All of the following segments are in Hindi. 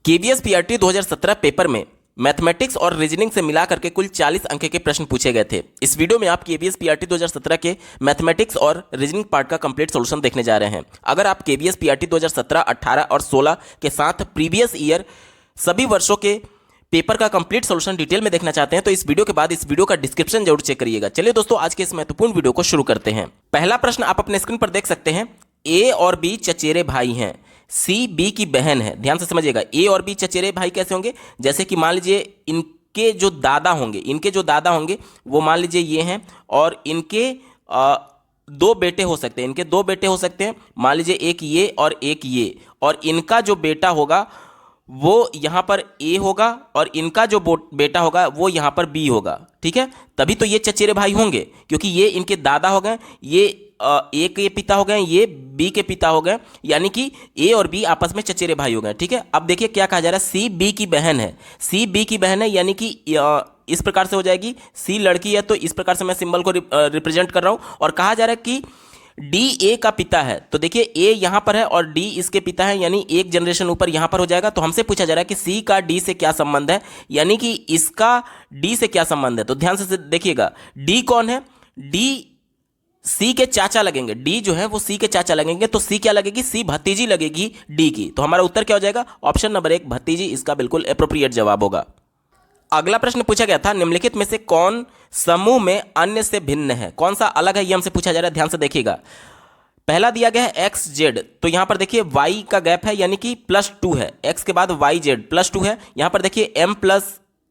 केवीएस पीआरटी 2017 पेपर में मैथमेटिक्स और रीजनिंग से मिला करके कुल 40 अंक के प्रश्न पूछे गए थे। इस वीडियो में आप केवीएस पीआरटी 2017 के मैथमेटिक्स और रीजनिंग पार्ट का कंप्लीट सॉल्यूशन देखने जा रहे हैं। अगर आप केवीएस पीआरटी 2017, 18 और 16 के साथ प्रीवियस ईयर सभी वर्षों के पेपर का कंप्लीट सॉल्यूशन डिटेल में देखना चाहते हैं तो इस वीडियो के बाद इस वीडियो का डिस्क्रिप्शन जरूर चेक करिएगा। चलिए दोस्तों, आज के इस महत्वपूर्ण वीडियो को शुरू करते हैं। पहला प्रश्न आप अपने स्क्रीन पर देख सकते हैं। ए और बी चचेरे भाई हैं, सी बी की बहन है। ध्यान से समझिएगा, ए और बी चचेरे भाई कैसे होंगे? जैसे कि मान लीजिए इनके जो दादा होंगे वो मान लीजिए ये हैं और इनके दो बेटे हो सकते हैं। मान लीजिए एक ये और एक ये, और इनका जो बेटा होगा वो यहाँ पर ए होगा और इनका जो बेटा होगा वो यहाँ पर बी होगा। ठीक है, तभी तो ये चचेरे भाई होंगे, क्योंकि ये इनके दादा हो गए, ये ए के पिता हो गए, ये बी के पिता हो गए, यानी कि ए और बी आपस में चचेरे भाई हो गए। ठीक है, अब देखिए क्या कहा जा रहा है, सी बी की बहन है, यानी कि इस प्रकार से हो जाएगी। सी लड़की है तो इस प्रकार से मैं सिंबल को रिप्रेजेंट कर रहा हूं, और कहा जा रहा है कि डी ए का पिता है। तो देखिए ए यहां पर है और डी इसके पिता है, यानी एक जनरेशन ऊपर यहां पर हो जाएगा। तो हमसे पूछा जा रहा है कि सी का डी से क्या संबंध है, यानी कि इसका डी से क्या संबंध है। तो ध्यान से देखिएगा, डी कौन है? डी सी के चाचा लगेंगे, डी जो है वो सी के चाचा लगेंगे, तो सी क्या लगेगी? सी भतीजी लगेगी डी की। तो हमारा उत्तर क्या हो जाएगा? ऑप्शन नंबर 1 भतीजी इसका बिल्कुल एप्रोप्रिएट जवाब होगा। अगला प्रश्न पूछा गया था, निम्नलिखित में से कौन समूह में अन्य से भिन्न है, कौन सा अलग है, ये हमसे पूछा जा रहा है। ध्यान से देखिएगा, पहला दिया गया है एक्स जेड, तो यहां पर देखिए वाई का गैप है, यानी कि +2 है। एक्स के बाद वाई जेड +2 है। यहां पर देखिए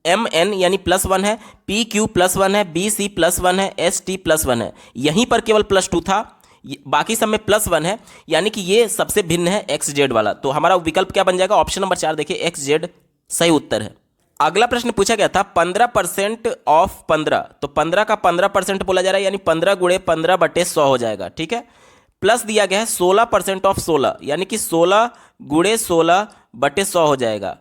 एम एन यानी +1 है, पी क्यू +1 है, बी सी +1 है, एस टी +1 है। यहीं पर केवल +2 था, बाकी सब में +1 है, यानी कि ये सबसे भिन्न है एक्स जेड वाला। तो हमारा विकल्प क्या बन जाएगा? ऑप्शन नंबर 4 देखिए, एक्स जेड सही उत्तर है। अगला प्रश्न पूछा गया था 15% ऑफ 15, तो 15 का 15% बोला जा रहा है, यानी 15 गुणे 15/100 हो जाएगा। ठीक है, प्लस दिया गया है 16% ऑफ 16, यानी कि 16 गुणे 16/100 हो जाएगा।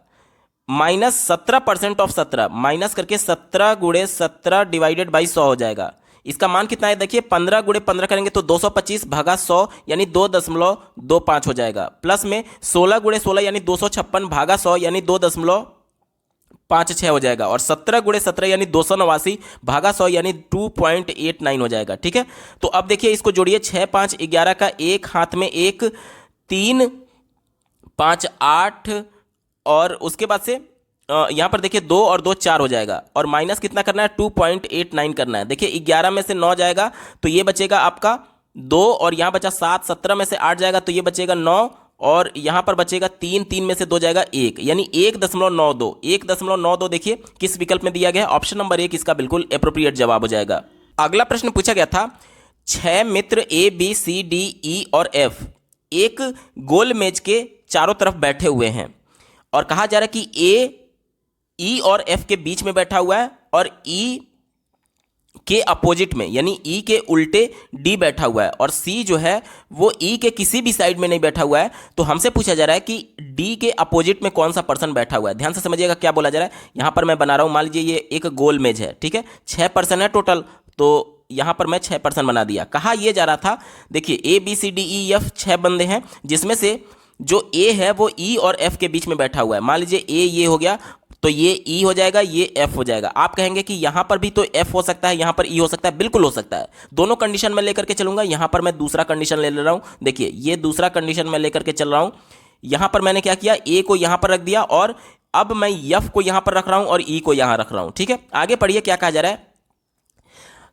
माइनस 17% ऑफ 17, माइनस करके 17 गुणे 17 डिवाइडेड बाई 100 हो जाएगा। इसका मान कितना है? देखिए 15 गुणे 15 करेंगे तो 225 भागा 100, यानी 2.25 हो जाएगा। प्लस में 16 गुणे 16 यानी 256 भागा 100, यानी 2.56 हो जाएगा। और 17 गुणे 17 यानी 289 भागा 100, यानी 2.89 हो जाएगा। ठीक है, तो अब देखिए इसको जोड़िए, 6 5 11 का एक हाथ में एक, 3 5 8, और उसके बाद से यहां पर देखिए 2 और 2 4 हो जाएगा, और माइनस कितना करना है? 2.89 करना है। देखिए 11 में से 9 जाएगा तो ये बचेगा आपका 2, और यहां बचा 7, 17 में से 8 जाएगा तो ये बचेगा 9, और यहां पर बचेगा 3, 3 में से 2 जाएगा 1, यानी 1.92 देखिए किस विकल्प में दिया गया है? ऑप्शन नंबर 1 इसका बिल्कुल एप्रोप्रिएट जवाब हो जाएगा। अगला प्रश्न पूछा गया था, 6 मित्र ए बी सी डी ई और एफ एक गोल मेज के चारों तरफ बैठे हुए हैं, और कहा जा रहा है कि ए ई और एफ के बीच में बैठा हुआ है, और ई के अपोजिट में यानी ई के उल्टे डी बैठा हुआ है, और सी जो है वो ई के किसी भी साइड में नहीं बैठा हुआ है। तो हमसे पूछा जा रहा है कि डी के अपोजिट में कौन सा पर्सन बैठा हुआ है। ध्यान से समझिएगा क्या बोला जा रहा है। यहां पर मैं बना रहा हूं, मान लीजिए ये एक गोल मेज है। ठीक है, 6 पर्सन है टोटल, तो यहां पर मैं 6 पर्सन बना दिया। कहा यह जा रहा था, देखिए A B C D E F 6 बंदे हैं, जिसमें से जो ए है वो ई और एफ के बीच में बैठा हुआ है। मान लीजिए ए ये हो गया तो ये ई हो जाएगा, ये एफ हो जाएगा। आप कहेंगे कि यहां पर भी तो एफ हो सकता है, यहां पर ई हो सकता है। बिल्कुल हो सकता है, दोनों कंडीशन में लेकर के चलूंगा। यहां पर मैं दूसरा कंडीशन ले रहा हूं, देखिए ये दूसरा कंडीशन में लेकर के चल रहा हूं। यहां पर मैंने क्या किया, ए को यहां पर रख दिया, और अब मैं एफ को यहां पर रख रहा हूं और ई को यहां रख रहा हूं। ठीक है, आगे पढ़िए क्या कहा जा रहा है।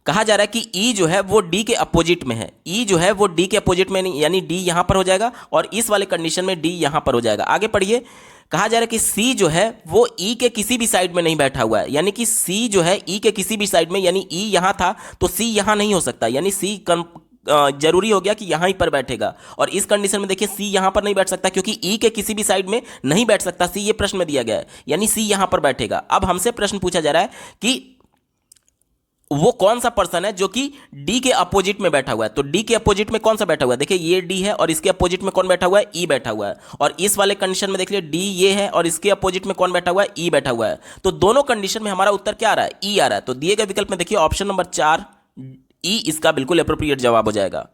कहा जा रहा है कि ई जो है वो डी के अपोजिट में है, ई जो है वो डी के अपोजिट में नहीं, यानी डी यहां पर हो जाएगा, और इस वाले कंडीशन में डी यहां पर हो जाएगा। आगे पढ़िए, कहा जा रहा है कि सी जो है वो ई के किसी भी साइड में नहीं बैठा हुआ है, यानी कि सी जो है ई के किसी भी साइड में, यानी ई यहां था तो सी यहां नहीं हो सकता, यानी सी जरूरी हो गया कि यहां ही पर बैठेगा। और इस कंडीशन में देखिए सी यहां पर नहीं बैठ सकता, क्योंकि ई के किसी भी साइड में नहीं बैठ सकता, सी ये प्रश्न में दिया गया है, यानी सी यहां पर बैठेगा। अब हमसे प्रश्न पूछा जा रहा है कि वो कौन सा पर्सन है जो कि डी के अपोजिट में बैठा हुआ है। तो डी के अपोजिट में कौन सा बैठा हुआ है? देखिए ये डी है और इसके अपोजिट में कौन बैठा हुआ है? ई बैठा हुआ है। और इस वाले कंडीशन में देख लीजिए डी ये है और इसके अपोजिट में कौन बैठा हुआ है? ई बैठा हुआ है। तो दोनों कंडीशन में हमारा उत्तर क्या आ रहा है? ई आ रहा है। तो दिए गए विकल्प में देखिए ऑप्शन नंबर 4 ई इसका बिल्कुल एप्रोप्रिएट जवाब हो जाएगा।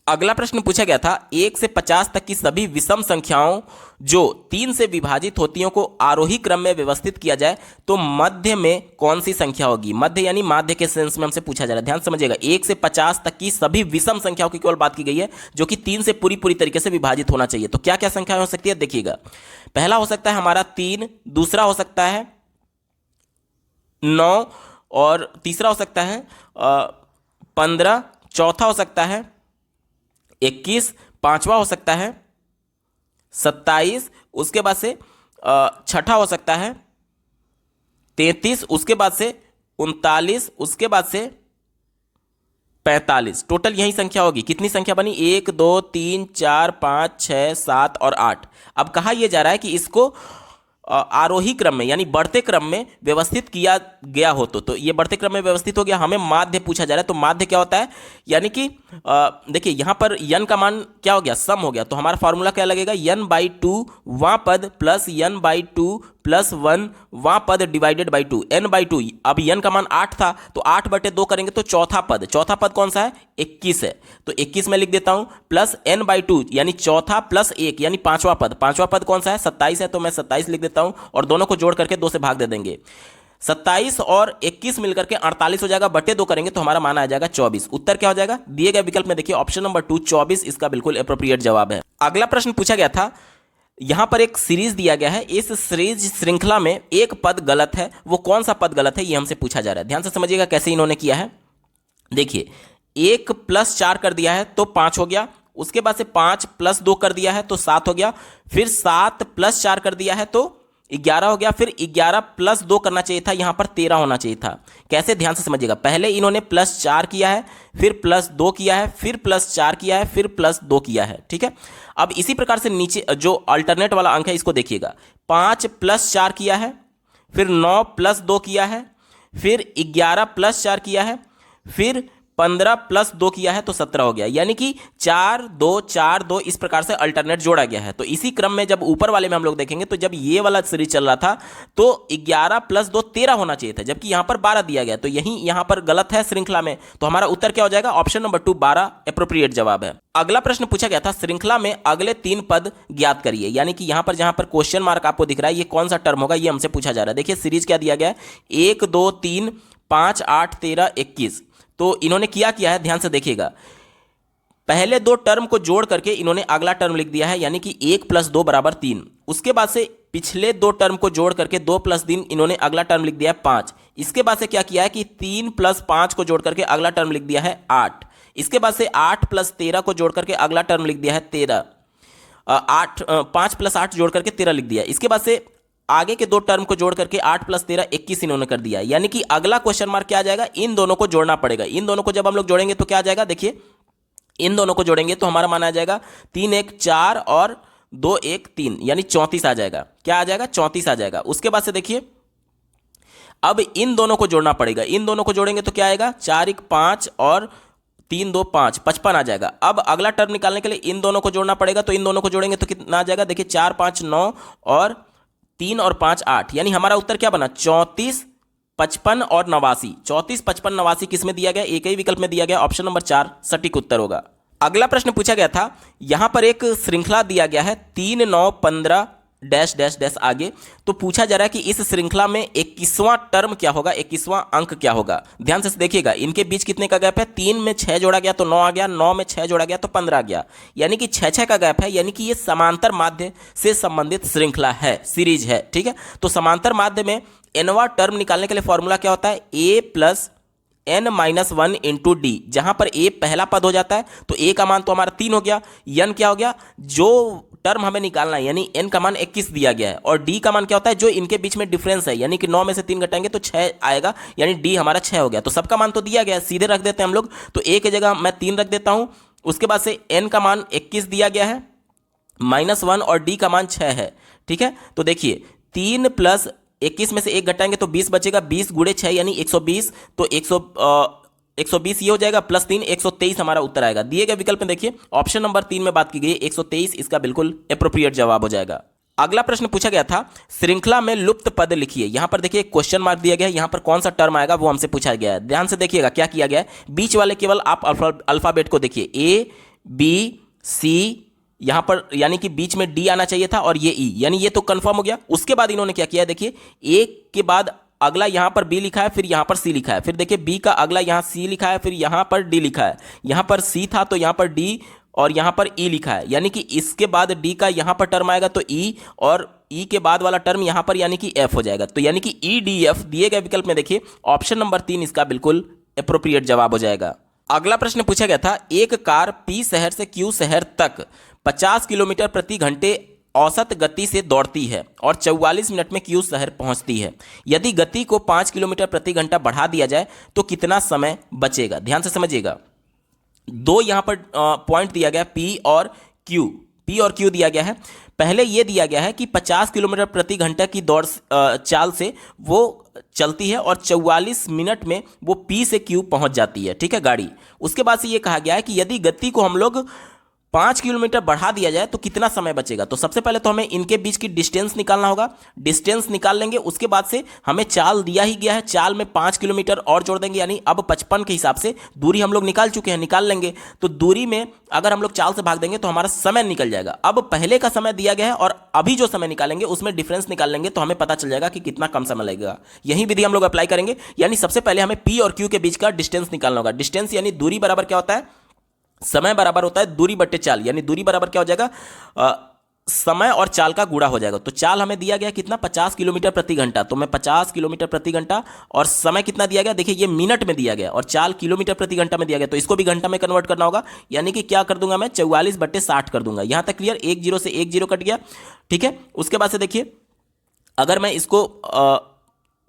अगला प्रश्न पूछा गया था 1 से 50 तक की सभी विषम संख्याओं जो 3 से विभाजित होती हैं को आरोही क्रम में व्यवस्थित किया जाए तो मध्य में कौन सी संख्या होगी। मध्य यानी माध्य के सेंस में हमसे पूछा जा रहा है, ध्यान समझिएगा। 1 से 50 तक की सभी विषम संख्याओं की केवल बात की गई है जो कि 3 से पूरी तरीके से विभाजित होना चाहिए। तो क्या क्या संख्याएं हो सकती है देखिएगा। पहला हो सकता है हमारा 3, दूसरा हो सकता है 9 और तीसरा हो सकता है 15, चौथा हो सकता है 21, पांचवा हो सकता है 27, उसके बाद से छठा हो सकता है 33, उसके बाद से 39, उसके बाद से 45। टोटल यही संख्या होगी। कितनी संख्या बनी? 1 2 3 4 5 6 7 और 8। अब कहा यह जा रहा है कि इसको आरोही क्रम में यानी बढ़ते क्रम में व्यवस्थित किया गया हो तो ये बढ़ते क्रम में व्यवस्थित हो गया। हमें माध्य पूछा जा रहा है, तो माध्य क्या होता है? यानी कि देखिए यहां पर n का मान क्या हो गया? सम हो गया। तो हमारा फॉर्मूला क्या लगेगा? n/2 वां पद प्लस n/2 प्लस 1 वां पद डिवाइडेड बाई 2, n/2। अब n का मान 8 था तो 8/2 करेंगे तो चौथा पद कौन सा है? 21 है। तो 21 में लिख देता हूं प्लस n/2 यानी चौथा प्लस 1 यानी पांचवा पद कौन सा है? 27 है। तो मैं 27 लिख देता हूं और दोनों को जोड़ करके 2 से भाग दे देंगे। 27 और 21 मिलकर के 48 हो जाएगा, बटे 2 करेंगे तो हमारा मान आ जाएगा 24। उत्तर क्या हो जाएगा? दिए गए विकल्प में देखिए ऑप्शन नंबर 2 24 इसका बिल्कुल एप्रोप्रिएट जवाब है। अगला प्रश्न पूछा गया था, यहां पर एक सीरीज दिया गया है, इस सीरीज श्रृंखला में एक पद गलत है, वो कौन सा पद गलत है ये हमसे पूछा जा रहा है। ध्यान से समझिएगा कैसे इन्होंने किया है। देखिए 1 + 4 कर दिया है तो 5 हो गया, उसके बाद से 5 + 2 कर दिया है तो 7 हो गया, फिर 7 + 4 कर दिया है तो 11 हो गया, फिर 11 + 2 करना चाहिए था, यहां पर 13 होना चाहिए था। कैसे? ध्यान से समझिएगा। पहले इन्होंने +4 किया है, फिर +2 किया है, फिर +4 किया है, फिर +2 किया है। ठीक है। अब इसी प्रकार से नीचे जो अल्टरनेट वाला अंक है इसको देखिएगा। 5 + 4 किया है, फिर 9 + 2 किया है, फिर 11 + 4 किया है, फिर 15 + 2 किया है तो 17 हो गया। यानी कि 4 2 4 2 इस प्रकार से अल्टरनेट जोड़ा गया है। तो इसी क्रम में जब ऊपर वाले में हम लोग देखेंगे तो जब ये वाला सीरीज चल रहा था तो 11 + 2 13 होना चाहिए था, जबकि यहां पर 12 दिया गया। तो यही यहां पर गलत है श्रृंखला में। तो हमारा उत्तर क्या हो जाएगा? ऑप्शन नंबर 2 12 एप्रोप्रिएट जवाब है। अगला प्रश्न पूछा गया था, श्रृंखला में अगले 3 पद ज्ञात करिए। यानी कि यहां पर जहां पर क्वेश्चन मार्क आपको दिख रहा है ये कौन सा टर्म होगा ये हमसे पूछा जा रहा है। देखिए सीरीज क्या दिया गया है, 1 2 3 5 8 13 21। तो इन्होंने किया है, ध्यान से देखिएगा। पहले 2 टर्म को जोड़ करके इन्होंने अगला टर्म लिख दिया है, यानी कि 1 + 2 = 3। उसके बाद से पिछले 2 टर्म को जोड़ करके 2 + 3 इन्होंने अगला टर्म लिख दिया है 5। इसके बाद से क्या किया है कि 3 + 5 को जोड़ करके अगला टर्म लिख दिया है 8। इसके बाद से 8 + 13 को जोड़ करके अगला टर्म लिख दिया है 13। 5 + 8 जोड़ करके 13 लिख दिया। इसके बाद से आगे के 2 टर्म को जोड़ करके 8 + 13 21 इन्होंने कर दिया। यानी कि अगला क्वेश्चन मार्क क्या आ जाएगा? इन दोनों को जोड़ना पड़ेगा। इन दोनों को जब हम लोग जोड़ेंगे तो क्या आ जाएगा? देखिए इन दोनों को जोड़ेंगे तो हमारा मान आ जाएगा 3 1 4 और 2 1 3 यानी 34 आ जाएगा। क्या आ जाएगा? 34 आ जाएगा। उसके बाद से देखिए अब इन दोनों को जोड़ना पड़ेगा। इन दोनों को जोड़ेंगे तो क्या आएगा? 4 1 5 और 3 2 5 55 आ जाएगा। अब अगला टर्म निकालने के लिए इन दोनों को जोड़ना पड़ेगा, तो इन दोनों को जोड़ेंगे तो कितना आ जाएगा? देखिए 4 5 9 और 3 और 5 8। यानी हमारा उत्तर क्या बना? 34 55 और 89। 34 55 89 किस में दिया गया? एक ही विकल्प में दिया गया, ऑप्शन नंबर 4 सटीक उत्तर होगा। अगला प्रश्न पूछा गया था, यहां पर एक श्रृंखला दिया गया है 3 9 15 डैश डैश डैश आगे। तो पूछा जा रहा है कि इस श्रृंखला में 21वां टर्म क्या होगा, 21वां अंक क्या होगा। ध्यान से देखिएगा, इनके बीच कितने का गैप है? 3 में 6 जोड़ा गया तो 9 आ गया, 9 में 6 जोड़ा गया तो 15 आ गया, यानी कि 6 का गैप है। यानी कि ये समांतर माध्य से संबंधित श्रृंखला है, सीरीज है। ठीक है, तो समांतर माध्य में nवां टर्म निकालने के लिए फॉर्मूला क्या होता है? a + n-1 into D. जहां पर a पहला पद हो जाता है तो a का मान तो हमारा 3 हो गया, n क्या हो गया? जो टर्म हमें निकालना है, यानी n का मान 21 दिया गया है, और d का मान क्या होता है? जो इनके बीच में डिफरेंस है, यानी कि 9 में से 3 घटाएंगे तो 6 आएगा, यानी d हमारा 6 हो गया। तो सबका मान तो दिया गया है, सीधे रख देते हैं हम लोग। तो a की जगह मैं 3 रख देता हूं। उसके बाद से n का मान 21 दिया गया है, -1 और d का मान 6 है। ठीक है, तो देखिए 3 + 21 में से 1 घटाएंगे तो 20 बचेगा, 20 × 6 यानी 120। तो 120 ये हो जाएगा, +3 123 हमारा उत्तर आएगा। दिए गए विकल्प में देखिए ऑप्शन नंबर 3 में बात की गई है 123 इसका बिल्कुल एप्रोप्रिएट जवाब हो जाएगा। अगला प्रश्न पूछा गया था, श्रृंखला में लुप्त पद लिखिए। यहां पर देखिए क्वेश्चन मार्क दिया गया है, यहां पर कौन सा टर्म आएगा वो हमसे पूछा गया है। ध्यान से देखिएगा क्या किया गया है, बीच वाले केवल आप अल्फाबेट को देखिए, A बी, सी, यहाँ पर यानी कि बीच में डी आना चाहिए था और ये ई, यानी ये तो कंफर्म हो गया। उसके बाद इन्होंने क्या किया, देखिए ए के बाद अगला यहाँ पर बी लिखा है, फिर यहाँ पर सी लिखा है, फिर देखिए बी का अगला यहाँ सी लिखा है, फिर यहाँ पर डी लिखा है, यहाँ पर सी था तो यहाँ पर डी और यहाँ पर ई लिखा है, यानी कि इसके बाद डी का यहाँ पर टर्म आएगा तो ई और ई के बाद वाला टर्म यहाँ पर यानी कि एफ हो जाएगा। तो यानी कि ई डी एफ दिए गए विकल्प में देखिए ऑप्शन नंबर 3 इसका बिल्कुल एप्रोप्रिएट जवाब हो जाएगा। अगला प्रश्न पूछा गया था, एक कार पी शहर से क्यू शहर तक 50 किलोमीटर प्रति घंटे औसत गति से दौड़ती है और 44 मिनट में क्यू शहर पहुंचती है। यदि गति को 5 किलोमीटर प्रति घंटा बढ़ा दिया जाए तो कितना समय बचेगा? ध्यान से समझिएगा, दो यहां पर पॉइंट दिया गया पी और क्यू दिया गया है। पहले यह दिया गया है कि 50 किलोमीटर प्रति घंटा की दौड़ चाल से वो चलती है और 44 मिनट में वो पी से क्यू पहुंच जाती है, ठीक है, गाड़ी। उसके बाद से ये कहा गया है कि यदि गति को हम लोग 5 किलोमीटर बढ़ा दिया जाए तो कितना समय बचेगा। तो सबसे पहले तो हमें इनके बीच की डिस्टेंस निकालना होगा, डिस्टेंस निकाल लेंगे। उसके बाद से हमें चाल दिया ही गया है, चाल में 5 किलोमीटर और जोड़ देंगे, यानी अब 55 के हिसाब से दूरी हम लोग निकाल चुके हैं, निकाल लेंगे। तो दूरी में अगर हम लोग चाल से भाग देंगे तो हमारा समय निकल जाएगा। अब पहले का समय दिया गया है और अभी जो समय निकालेंगे उसमें डिफरेंस निकाल लेंगे तो हमें पता चल जाएगा कि कितना कम समय लगेगा। यही विधि हम लोग अप्लाई करेंगे, यानी सबसे पहले हमें पी और क्यू के बीच का डिस्टेंस निकालना होगा। डिस्टेंस यानी दूरी बराबर क्या होता है, समय बराबर होता है दूरी बट्टे चाल, यानी दूरी बराबर क्या हो जाएगा, समय और चाल का गुणा हो जाएगा। तो चाल हमें दिया गया कितना, 50 किलोमीटर प्रति घंटा, तो मैं 50 किलोमीटर प्रति घंटा, और समय कितना दिया गया, देखिए ये मिनट में दिया गया और चाल किलोमीटर प्रति घंटा में दिया गया, तो इसको भी घंटा में कन्वर्ट करना होगा, यानी कि क्या कर दूंगा मैं, 44/60 कर दूंगा। यहां तक क्लियर, 1 0 से 1 0 कट गया, ठीक है। उसके बाद से देखिए अगर मैं इसको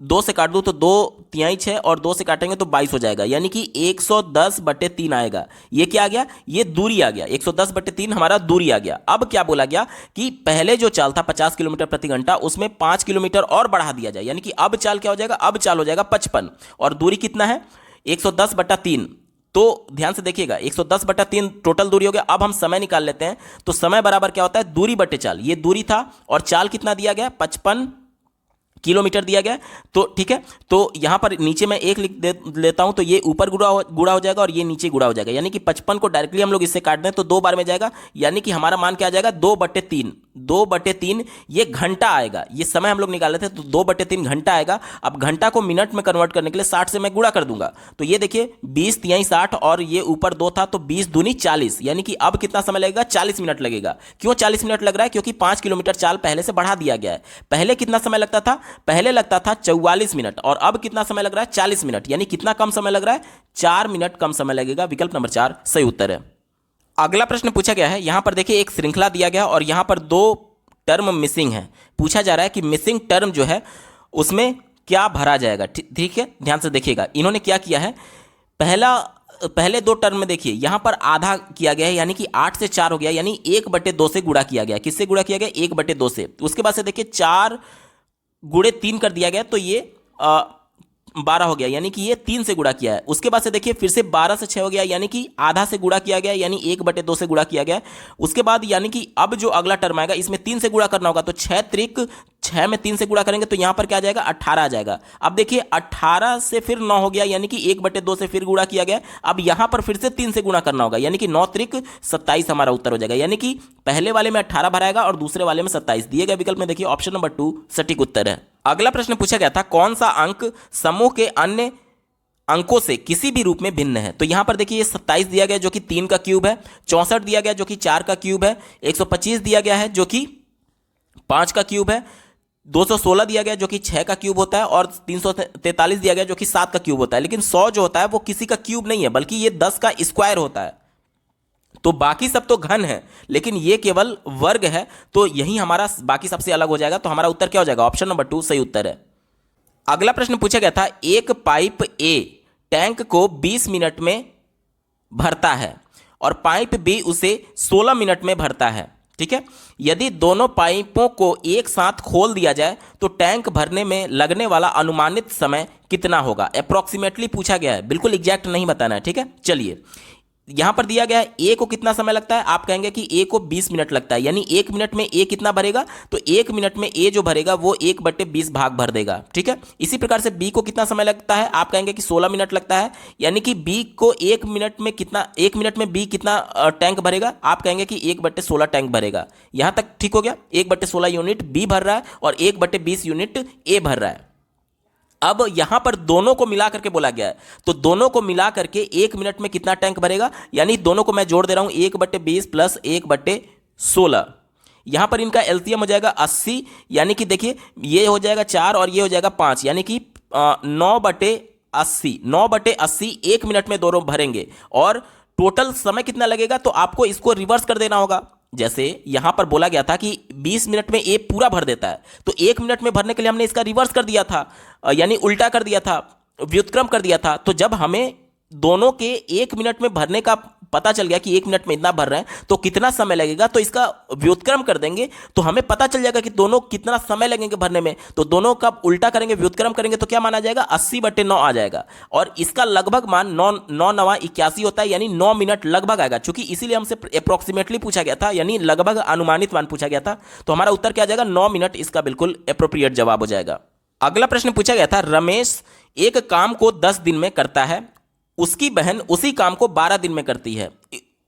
2 से काट दूं तो 2 तिहाई 6 और 2 से काटेंगे तो 22 हो जाएगा, यानी कि 110/3 आएगा। ये क्या आ गया, ये दूरी आ गया, 110/3 हमारा दूरी आ गया। अब क्या बोला गया कि पहले जो चाल था 50 किलोमीटर प्रति घंटा उसमें 5 किलोमीटर और बढ़ा दिया जाए, यानी कि अब चाल क्या हो जाएगा, अब चाल हो जाएगा 55 और दूरी कितना है 110/3। तो ध्यान से देखिएगा 110/3 टोटल दूरी हो गया। अब हम समय निकाल लेते हैं, तो समय बराबर क्या होता है, दूरी बटे चाल। ये दूरी था और चाल कितना दिया गया, 55 किलोमीटर दिया गया, तो ठीक है। तो यहां पर नीचे मैं 1 लिख लेता हूं, तो ये ऊपर गुणा हो जाएगा और ये नीचे गुणा हो जाएगा, यानी कि 55 को डायरेक्टली हम लोग इससे काट दें तो 2 बार में जाएगा, यानी कि हमारा मान क्या आ जाएगा, 2/3 ये घंटा आएगा। ये समय हम लोग निकाले थे तो 2/3 घंटा आएगा। अब घंटा को मिनट में कन्वर्ट करने के लिए 60 से मैं गुणा कर दूंगा, तो ये देखिए 20 तिहाई 60 और ये ऊपर 2 था तो 20 दूनी 40, यानी कि अब कितना समय लगेगा, 40 मिनट लगेगा। क्यों 40 मिनट लग रहा है, क्योंकि 5 किलोमीटर चाल पहले से बढ़ा दिया गया है। पहले कितना समय लगता था, पहले लगता था 44 मिनट और अब कितना समय लग रहा है, 40 मिनट, यानी कितना कम समय लग रहा है, 4 मिनट कम समय लगेगा। विकल्प नंबर 4 सही उत्तर है। अगला प्रश्न पूछा गया है, यहां पर देखिए एक श्रृंखला दिया गया और यहां पर 2 टर्म मिसिंग है। पूछा जा रहा है कि मिसिंग टर्म जो है उसमें क्या भरा जाएगा, ठीक है। ध्यान से देखिएगा इन्होंने क्या किया है, पहले 2 टर्म में देखिए यहां पर आधा किया गया है, यानी कि 8 से 4 हो गया, यानी 1/2 से गुणा किया गया। किससे गुणा किया गया, 1/2 से। उसके बाद से देखिए 4 × 3 कर दिया गया, तो ये 12 हो गया, यानी कि ये 3 से गुणा किया है। उसके बाद से देखिए फिर से 12 से 6 हो गया, यानी कि आधा से गुणा किया गया, यानी 1/2 से गुणा किया गया। उसके बाद यानी कि अब जो अगला टर्म आएगा इसमें 3 से गुणा करना होगा, तो 6 त्रिक 6 में 3 से गुणा करेंगे तो यहां पर क्या आ जाएगा, 18 आ जाएगा। अब देखिए 18 से फिर 9 हो गया, यानी कि 1/2 से फिर गुणा किया गया। अब यहां पर फिर से 3 से गुणा करना होगा, यानी कि 9 त्रिक 27 हमारा उत्तर हो जाएगा, यानी कि पहले वाले में 18 भराएगा और दूसरे वाले में 27। दिए गए विकल्प में देखिए ऑप्शन नंबर 2 सटीक उत्तर है। अगला प्रश्न पूछा गया था, कौन सा अंक समूह के अन्य अंकों से किसी भी रूप में भिन्न है। तो यहां पर देखिए ये 27 दिया गया जो कि 3 का क्यूब है, 64 दिया गया जो कि 4 का क्यूब है, 125 दिया गया है जो कि 5 का क्यूब है, 216 दिया गया जो कि 6 का क्यूब होता है और 343 दिया गया जो कि 7 का क्यूब होता है। लेकिन 100 जो होता है वो किसी का क्यूब नहीं है, बल्कि ये 10 का स्क्वायर होता है। तो बाकी सब तो घन है लेकिन ये केवल वर्ग है, तो यही हमारा बाकी सबसे अलग हो जाएगा। तो हमारा उत्तर क्या हो जाएगा, ऑप्शन नंबर 2 सही उत्तर है। अगला प्रश्न पूछा गया था, एक पाइप ए टैंक को 20 मिनट में भरता है और पाइप बी उसे 16 मिनट में भरता है, ठीक है। यदि दोनों पाइपों को एक साथ खोल दिया जाए तो टैंक भरने में लगने वाला अनुमानित समय कितना होगा। अप्रॉक्सीमेटली पूछा गया है, बिल्कुल एग्जैक्ट नहीं बताना है, ठीक है। चलिए यहां पर दिया गया है ए को कितना समय लगता है, आप कहेंगे कि ए को 20 मिनट लगता है, यानी 1 मिनट में ए कितना भरेगा, तो 1 मिनट में ए जो भरेगा वो 1/20 भाग भर देगा। ठीक है, इसी प्रकार से बी को कितना समय लगता है, आप कहेंगे कि 16 मिनट लगता है, यानी कि बी को 1 मिनट में कितना, 1 मिनट में बी कितना टैंक भरेगा, आप कहेंगे कि 1/16 टैंक भरेगा। यहां तक ठीक हो गया, 1/16 यूनिट बी भर रहा है और 1/20 यूनिट ए भर रहा है। अब यहां पर दोनों को मिला करके बोला गया है, तो दोनों को मिला करके 1 मिनट में कितना टैंक भरेगा, यानी दोनों को मैं जोड़ दे रहा हूं, 1/20 प्लस 1/16। यहां पर इनका एलसीएम हो जाएगा 80, यानी कि देखिए ये हो जाएगा 4 और ये हो जाएगा 5, यानी कि 9/80, 9/80 1 मिनट में दोनों भरेंगे। और टोटल समय कितना लगेगा, तो आपको इसको रिवर्स कर देना होगा। जैसे यहां पर बोला गया था कि 20 मिनट में ए पूरा भर देता है, तो 1 मिनट में भरने के लिए हमने इसका रिवर्स कर दिया था, यानी उल्टा कर दिया था, व्युत्क्रम कर दिया था। तो जब हमें दोनों के 1 मिनट में भरने का पता चल गया कि 1 मिनट में इतना भर रहे हैं तो कितना समय लगेगा, तो इसका व्युत्क्रम कर देंगे तो हमें पता चल जाएगा कि दोनों कितना समय लगेंगे भरने में। तो दोनों का उल्टा करेंगे, व्युत्क्रम करेंगे तो क्या माना जाएगा, 80/9 आ जाएगा। और इसका लगभग मान 9 होता है, यानी 9 मिनट लगभग आएगा। चूंकि इसीलिए हमसे अप्रोक्सीमेटली पूछा गया था, यानी लगभग अनुमानित मान पूछा गया था, तो हमारा उत्तर क्या आ जाएगा, 9 मिनट इसका बिल्कुल एप्रोप्रिएट जवाब हो जाएगा। अगला प्रश्न पूछा गया था, रमेश एक काम को 10 दिन में करता है, उसकी बहन उसी काम को 12 दिन में करती है।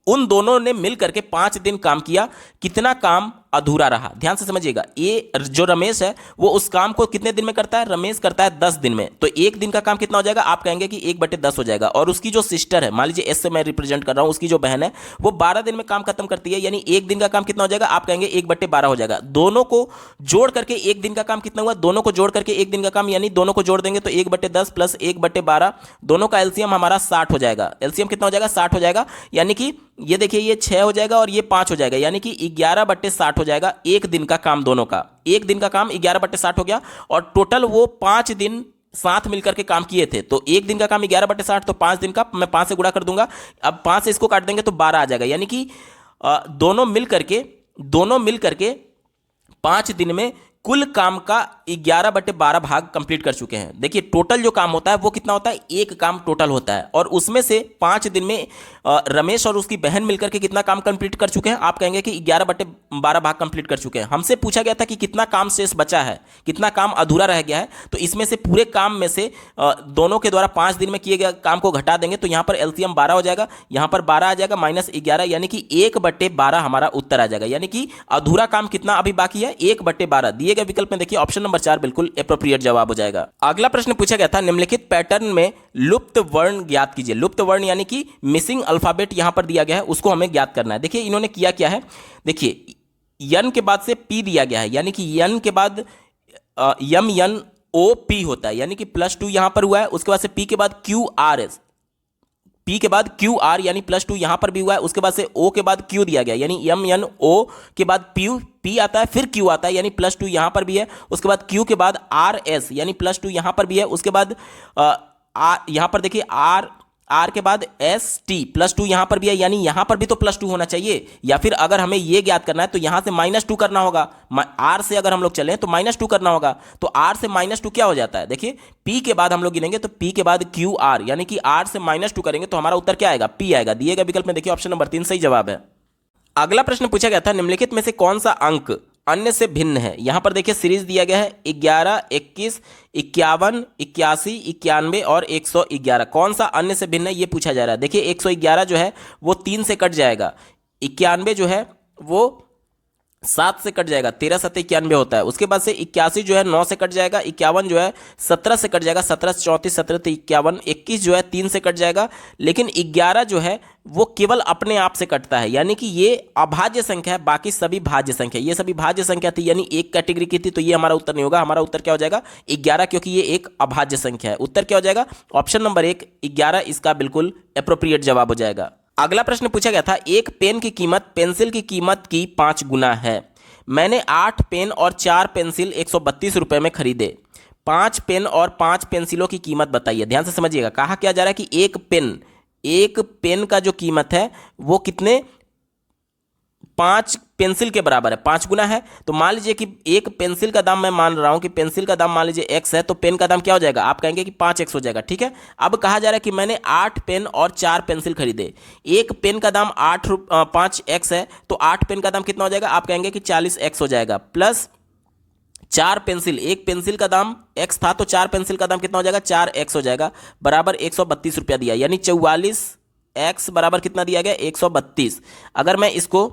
उन दोनों ने मिलकर के 5 दिन काम किया, कितना काम अधूरा रहा। ध्यान से समझिएगा, ये जो रमेश है वो उस काम को कितने दिन में करता है, रमेश करता है 10 दिन में, तो 1 दिन का काम कितना हो जाएगा, आप कहेंगे कि 1/10 हो जाएगा। और उसकी जो सिस्टर है, मान लीजिए एस से मैं रिप्रेजेंट कर रहा हूं, उसकी जो बहन है वो 12 दिन में काम खत्म करती है, यानी 1 दिन का काम कितना हो जाएगा, आप कहेंगे 1/12 हो जाएगा। दोनों को जोड़ करके 1 दिन का काम कितना हुआ, दोनों को जोड़ करके 1 दिन का काम, यानी दोनों को जोड़ देंगे तो 1/10 प्लस 1/12, दोनों का एलसीएम हमारा 60 हो जाएगा। एलसीएम कितना हो जाएगा, 60 हो जाएगा, यानी कि ये देखिए ये 6 हो जाएगा और ये 5 हो जाएगा, यानी कि 11/60 हो जाएगा। 1 दिन का काम, दोनों का 1 दिन का काम 11/60 हो गया, और टोटल वो 5 दिन साथ मिलकर के काम किए थे। तो 1 दिन का काम 11/60, तो 5 दिन का मैं 5 से गुणा कर दूंगा, अब 5 से इसको काट देंगे तो 12 आ जाएगा, यानी कि दोनों मिल करके 5 दिन में कुल काम का 11/12 भाग कंप्लीट कर चुके हैं। देखिए टोटल जो काम होता है वो कितना होता है, 1 काम टोटल होता है, और उसमें से 5 दिन में रमेश और उसकी बहन मिलकर के कितना काम कंप्लीट कर चुके हैं, आप कहेंगे कि 11/12 भाग कंप्लीट कर चुके हैं। हमसे पूछा गया था कि कितना काम शेष बचा है, कितना काम अधूरा रह गया है, तो इसमें से पूरे काम में से दोनों के द्वारा 5 दिन में किए गए काम को घटा देंगे, तो यहाँ पर एलसीएम 12 हो जाएगा, यहाँ पर 12 आ जाएगा माइनस 11, यानी कि 1/12 हमारा उत्तर आ जाएगा। यानी कि अधूरा काम कितना अभी बाकी है, 1/12। दिए गए विकल्प में देखिए ऑप्शन नंबर 4 बिल्कुल एप्रोप्रिएट जवाब हो जाएगा। अगला प्रश्न पूछा गया था, निम्नलिखित पैटर्न में लुप्त वर्ण ज्ञात कीजिए। लुप्त वर्ण यानी कि मिसिंग अल्फाबेट यहां पर दिया गया है, उसको हमें ज्ञात करना है। देखिए इन्होंने किया क्या है, देखिए यन के बाद से पी दिया गया है, यानी कि यन के बाद यम यन ओ पी होता है, यानी कि +2 यहां पर हुआ है, उसके बाद से पी के बाद क्यू आर एस, पी के बाद क्यू आर यानी +2 यहां पर भी हुआ है, उसके बाद से ओ के बाद क्यू दिया गया, यानी एम एन ओ के बाद पी आता है, फिर क्यू आता है, यानी +2 यहां पर भी है, उसके बाद क्यू के बाद आर एस यानी +2 यहां पर भी है, उसके बाद यहां पर देखिए आर के बाद एस टी +2 यहां पर भी है, यानी यहां पर भी तो +2 होना चाहिए। या फिर अगर हमें यह ज्ञात करना है तो यहां से -2 करना होगा, आर से अगर हम लोग चलें तो -2 करना होगा, तो आर से -2 क्या हो जाता है, देखिए पी के बाद हम लोग गिनेंगे तो पी के बाद क्यू आर, यानी कि आर से -2 करेंगे तो हमारा उत्तर क्या आएगा, पी आएगा। दिए गए विकल्प में देखिए ऑप्शन नंबर 3 सही जवाब है। अगला प्रश्न पूछा गया था, निम्नलिखित में से कौन सा अंक अन्य से भिन्न है। यहां पर देखिए सीरीज दिया गया है 11, 21, 51, 81, 91 और 111। कौन सा अन्य से भिन्न है ये पूछा जा रहा है। देखिए 111 जो है वो 3 से कट जाएगा, 91 जो है वो 7 से कट जाएगा, 13 7 91 होता है, उसके बाद से 81 जो है 9 से कट जाएगा, 51 जो है 17 से कट जाएगा, 17 से 34 17 से 51, 21 जो है 3 से कट जाएगा, लेकिन 11 जो है वो केवल अपने आप से कटता है, यानी कि ये अभाज्य संख्या है, बाकी सभी भाज्य संख्या, ये सभी भाज्य संख्या थी, यानी एक कैटेगरी की थी, तो ये हमारा उत्तर नहीं होगा। हमारा उत्तर क्या हो जाएगा 11, क्योंकि ये एक अभाज्य संख्या है। उत्तर क्या हो जाएगा ऑप्शन नंबर 1 11 इसका बिल्कुल एप्रोप्रिएट जवाब हो जाएगा। अगला प्रश्न पूछा गया था, एक पेन की कीमत पेंसिल की कीमत की 5 गुना है। मैंने 8 पेन और 4 पेंसिल 132 रुपए में खरीदे। 5 पेन और 5 पेंसिलों की कीमत बताइए। ध्यान से समझिएगा, कहा क्या जा रहा है कि एक पेन का जो कीमत है वो कितने 5 पेंसिल के बराबर है, 5 गुना है। तो मान लीजिए कि एक पेंसिल का दाम, मैं मान रहा हूं कि पेंसिल का दाम मान लीजिए x है, तो पेन का दाम क्या हो जाएगा, आप कहेंगे कि 5x हो जाएगा। ठीक है, अब कहा जा रहा है कि मैंने 8 पेन और 4 पेंसिल खरीदे, एक पेन का दाम 5x है, तो 8 पेन का दाम कितना हो जाएगा, आप कहेंगे कि 40x हो जाएगा, प्लस 4 पेंसिल, एक पेंसिल का दाम x था तो 4 पेंसिल का दाम कितना हो जाएगा, 4x हो जाएगा, बराबर 132 रुपया दिया, यानी 44x बराबर कितना दिया गया, 132। अगर मैं इसको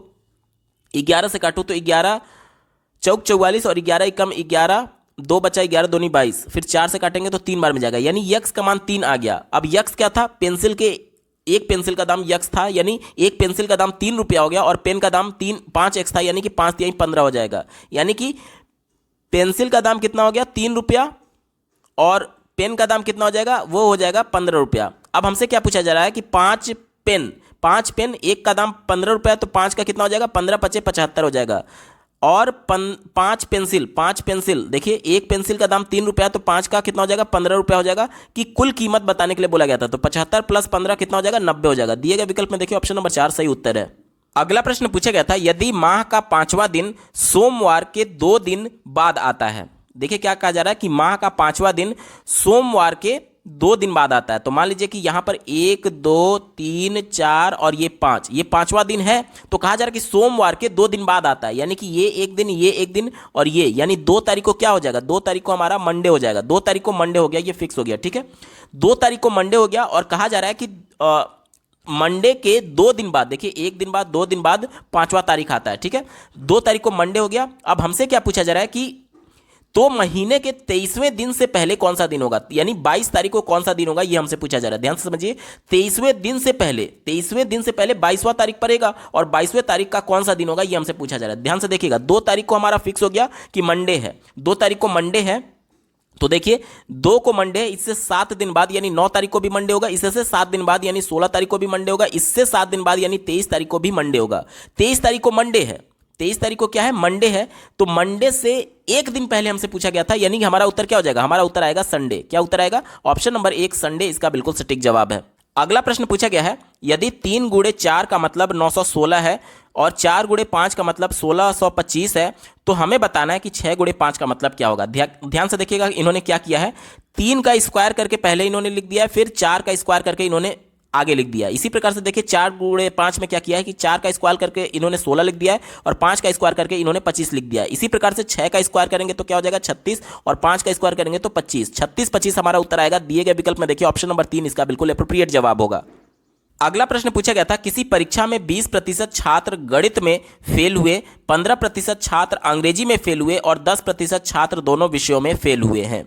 11 से काटूं तो 11 चौक 44 और 11 एकम 11, 2 बचा 11 दूनी 22, फिर 4 से काटेंगे तो 3 बार में जाएगा, यानी यक्स का मान 3 आ गया। अब यक्स क्या था, पेंसिल के, एक पेंसिल का दाम यक्स था, यानी एक पेंसिल का दाम 3 रुपया हो गया, और पेन का दाम 5x था, यानी कि 5 3 15 हो जाएगा, यानी कि पेंसिल का दाम कितना हो गया, 3 रुपया, और पेन का दाम कितना हो जाएगा, वो हो जाएगा 15 रुपया। अब हमसे क्या पूछा जा रहा है कि 5 पेन, एक का दाम 15 रुपया, तो 5 का कितना हो जाएगा, 15 पचे 75 हो जाएगा, और 5 पेंसिल, देखिए एक पेंसिल का दाम 3 रुपया, तो 5 का कितना हो जाएगा, 15 रुपया हो जाएगा, कि कुल कीमत बताने के लिए बोला गया था। तो 75 प्लस 15 कितना हो जाएगा, 90 हो जाएगा। दिए गए विकल्प में देखिए ऑप्शन नंबर 4 सही उत्तर है। अगला प्रश्न पूछा गया था, यदि माह का 5वां दिन सोमवार के 2 दिन बाद आता है। देखिए क्या कहा जा रहा है कि माह का 5वां दिन सोमवार के 2 दिन बाद आता है। तो मान लीजिए कि यहां पर 1 2 3 4 और ये 5, ये 5वां दिन है, तो कहा जा रहा है कि सोमवार के 2 दिन बाद आता है, यानी कि ये एक दिन और ये, यानी 2 तारीख को क्या हो जाएगा, 2 तारीख को हमारा मंडे हो जाएगा। 2 तारीख को मंडे हो गया, ये फिक्स हो गया। ठीक है, 2 तारीख को मंडे हो गया, और कहा जा रहा है कि मंडे के 2 दिन बाद, देखिए 1 दिन बाद, 2 दिन बाद 5वां तारीख आता है। ठीक है, 2 तारीख को मंडे हो गया। अब हमसे क्या पूछा जा रहा है कि तो महीने के 23वें दिन से पहले कौन सा दिन होगा, यानी 22 तारीख को कौन सा दिन होगा, ये हमसे पूछा जा रहा है। ध्यान से समझिए, 23वें दिन से पहले 22वां तारीख पड़ेगा, और 22वें तारीख का कौन सा दिन होगा, ये हमसे पूछा जा रहा है। ध्यान से देखिएगा, 2 तारीख को हमारा फिक्स हो गया कि मंडे है, 2 तारीख को मंडे है, तो देखिए 2 को मंडे है, इससे 7 दिन बाद यानी 9 तारीख को भी मंडे होगा, इससे 7 दिन बाद यानी 16 तारीख को भी मंडे होगा, इससे 7 दिन बाद यानी 23 तारीख को भी मंडे होगा। 23 तारीख को मंडे है, 23 तारीख को क्या है, मंडे है, तो मंडे से एक दिन पहले हमसे पूछा गया था, यानी हमारा उत्तर क्या हो जाएगा, हमारा उत्तर आएगा संडे। क्या उत्तर आएगा, ऑप्शन नंबर 1 संडे इसका बिल्कुल सटीक जवाब है। अगला प्रश्न पूछा गया है, यदि 3 गुणे 4 का मतलब 916 है और 4 गुणे 5 का मतलब 1625 है, तो हमें बताना है कि 6 गुणे 5 का मतलब क्या होगा। ध्यान से देखिएगा, इन्होंने क्या किया है, 3 का स्क्वायर करके पहले इन्होंने लिख दिया है, फिर 4 का स्क्वायर करके इन्होंने आगे लिख दिया। इसी प्रकार से देखिए 4 गुणे 5 में क्या किया है कि 4 का स्क्वायर करके इन्होंने 16 लिख दिया है, और 5 का स्क्वायर करके इन्होंने 25 लिख दिया है। इसी प्रकार से 6 का स्क्वायर करेंगे तो क्या हो जाएगा 36, और 5 का स्क्वायर करेंगे तो 25, 36 25 हमारा उत्तर आएगा। दिए गए विकल्प में देखिए ऑप्शन नंबर 3 इसका बिल्कुल एप्रोप्रिएट जवाब होगा। अगला प्रश्न पूछा गया था, किसी परीक्षा में 20% छात्र गणित में फेल हुए, 15% छात्र अंग्रेजी में फेल हुए, और 10% छात्र दोनों विषयों में फेल हुए हैं।